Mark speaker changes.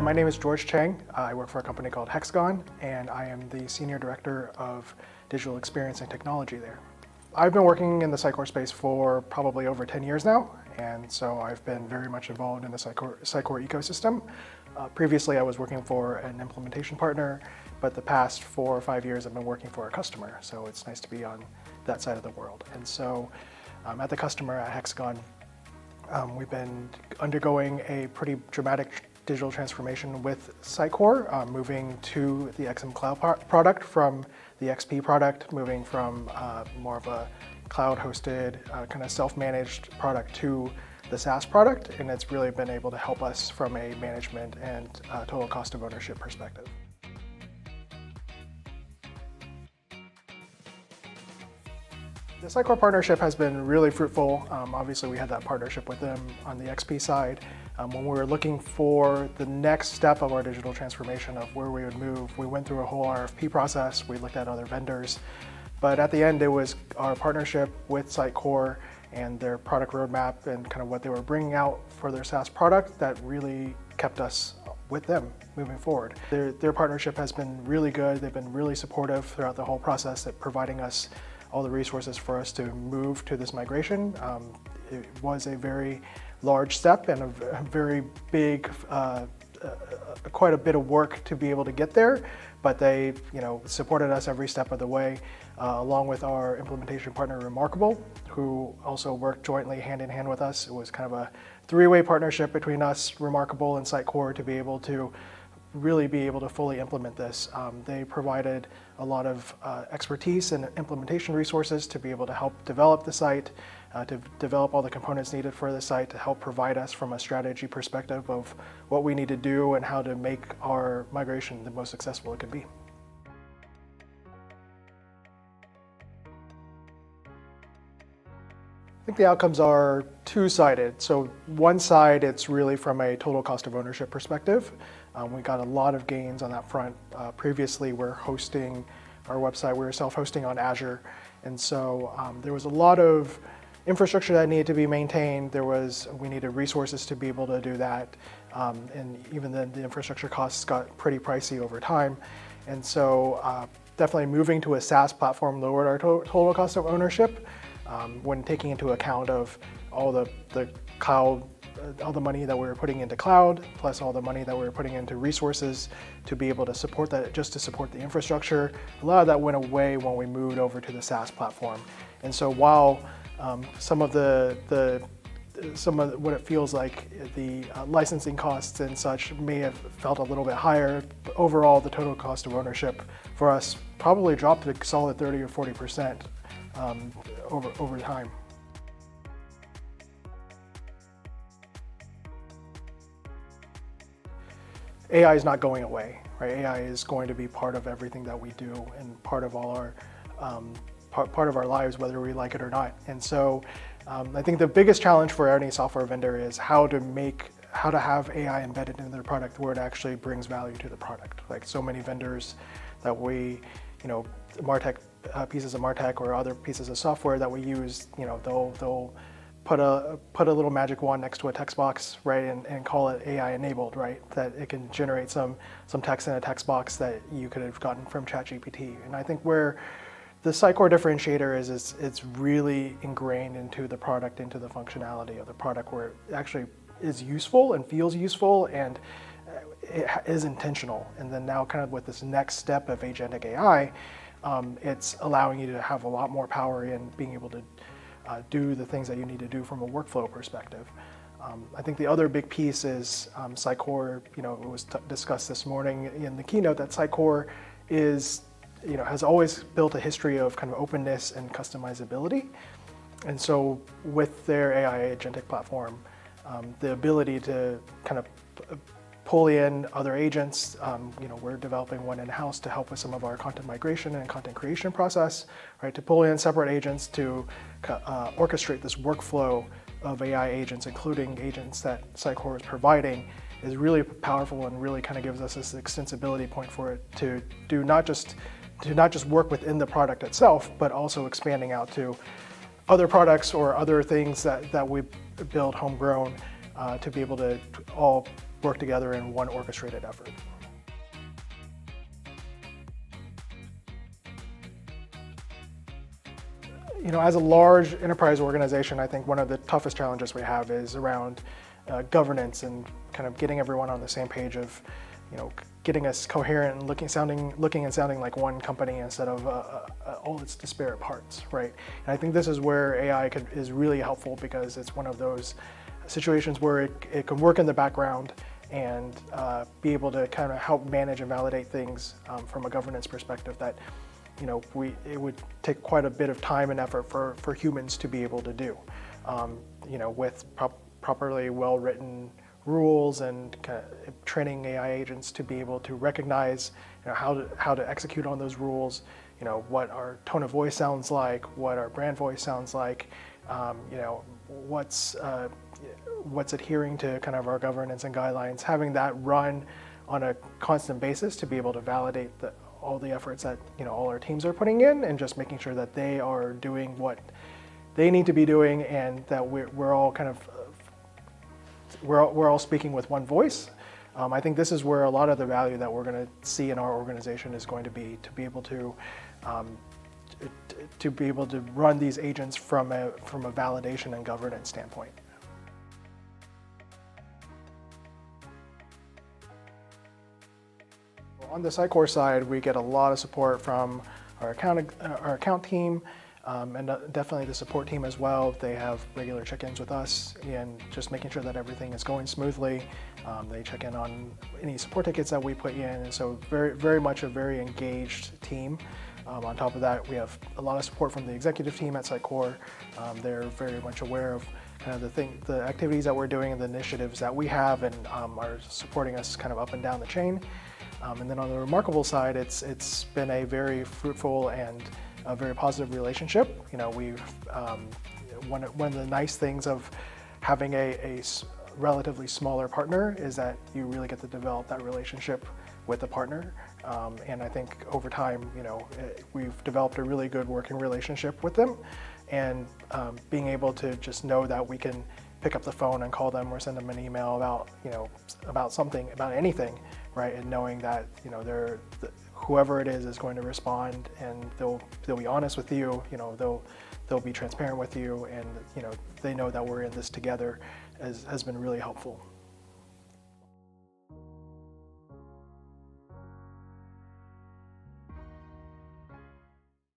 Speaker 1: My name is George Chang. I work for a company called Hexagon, and I am the Senior Director of Digital Experience and Technology there. I've been working in the Sitecore space for probably over 10 years now, and so I've been very much involved in the Sitecore ecosystem. Previously, I was working for an implementation partner, but the past 4 or 5 years I've been working for a customer, so it's nice to be on that side of the world. And so at the customer at Hexagon, we've been undergoing a pretty dramatic digital transformation with Sitecore, moving to the XM Cloud product from the XP product, moving from more of a cloud-hosted, kind of self-managed product to the SaaS product, and it's really been able to help us from a management and total cost of ownership perspective. The Sitecore partnership has been really fruitful. Obviously, we had that partnership with them on the XP side. When we were looking for the next step of our digital transformation of where we would move, we went through a whole RFP process. We looked at other vendors. But at the end, it was our partnership with Sitecore and their product roadmap and kind of what they were bringing out for their SaaS product that really kept us with them moving forward. Their partnership has been really good. They've been really supportive throughout the whole process at providing us all the resources for us to move to this migration. It was a very large step and a very big, quite a bit of work to be able to get there, but they supported us every step of the way, along with our implementation partner, Remarkable, who also worked jointly hand in hand with us. It was kind of a three-way partnership between us, Remarkable, and Sitecore to be able to really be able to fully implement this. They provided a lot of expertise and implementation resources to be able to help develop the site, to develop all the components needed for the site, to help provide us from a strategy perspective of what we need to do and how to make our migration the most successful it can be. I think the outcomes are two-sided. So one side, it's really from a total cost of ownership perspective. We got a lot of gains on that front. Previously, we're hosting our website, we were self-hosting on Azure. And so there was a lot of infrastructure that needed to be maintained. We needed resources to be able to do that. And even then, the infrastructure costs got pretty pricey over time. And so definitely moving to a SaaS platform lowered our total cost of ownership when taking into account of all the cloud, all the money that we were putting into cloud, plus all the money that we were putting into resources to be able to support that, just to support the infrastructure. A lot of that went away when we moved over to the SaaS platform. And so while some of what it feels like the licensing costs and such may have felt a little bit higher, but overall the total cost of ownership for us probably dropped a solid 30 or 40% over time. AI is not going away, right? AI is going to be part of everything that we do and part of all our part of our lives, whether we like it or not. And so I think the biggest challenge for any software vendor is how to have AI embedded in their product where it actually brings value to the product. Like so many vendors that we, MarTech, pieces of MarTech or other pieces of software that we use, they'll put a little magic wand next to a text box, right, and call it AI enabled, right? That it can generate some text in a text box that you could have gotten from ChatGPT. And I think where the Sitecore differentiator is it's really ingrained into the product, into the functionality of the product, where it actually is useful and feels useful and it is intentional. And then now kind of with this next step of agentic AI, it's allowing you to have a lot more power in being able to do the things that you need to do from a workflow perspective. I think the other big piece is Sitecore, it was discussed this morning in the keynote that Sitecore has always built a history of kind of openness and customizability. And so with their AI agentic platform, the ability to kind of pull in other agents, we're developing one in-house to help with some of our content migration and content creation process, right? To pull in separate agents to orchestrate this workflow of AI agents, including agents that Sitecore is providing, is really powerful and really kind of gives us this extensibility point for it to do not just work within the product itself, but also expanding out to other products or other things that we build homegrown to be able to all work together in one orchestrated effort. As a large enterprise organization, I think one of the toughest challenges we have is around governance and kind of getting everyone on the same page of, getting us coherent and looking and sounding like one company instead of all its disparate parts, right? And I think this is where AI is really helpful, because it's one of those situations where it can work in the background and be able to kind of help manage and validate things from a governance perspective that it would take quite a bit of time and effort for humans to be able to do, with properly well-written rules and kind of training AI agents to be able to recognize how to execute on those rules, what our tone of voice sounds like, what our brand voice sounds like, what's adhering to kind of our governance and guidelines, having that run on a constant basis to be able to validate all the efforts that all our teams are putting in, and just making sure that they are doing what they need to be doing, and that we're all kind of we're all speaking with one voice. I think this is where a lot of the value that we're going to see in our organization is going to be able to run these agents from a validation and governance standpoint. On the Sitecore side, we get a lot of support from our account team, and definitely the support team as well. They have regular check-ins with us and just making sure that everything is going smoothly. They check in on any support tickets that we put in, and so very, very much a very engaged team. On top of that, we have a lot of support from the executive team at Sitecore. They're very much aware of kind of the activities that we're doing and the initiatives that we have, and are supporting us kind of up and down the chain. And then on the Remarkable side, it's been a very fruitful and a very positive relationship. We've one of the nice things of having a relatively smaller partner is that you really get to develop that relationship with the partner. And I think over time, we've developed a really good working relationship with them, and being able to just know that we can pick up the phone and call them or send them an email about something, about anything, right? And knowing that whoever it is going to respond, and they'll be honest with you. They'll be transparent with you, and they know that we're in this together has been really helpful.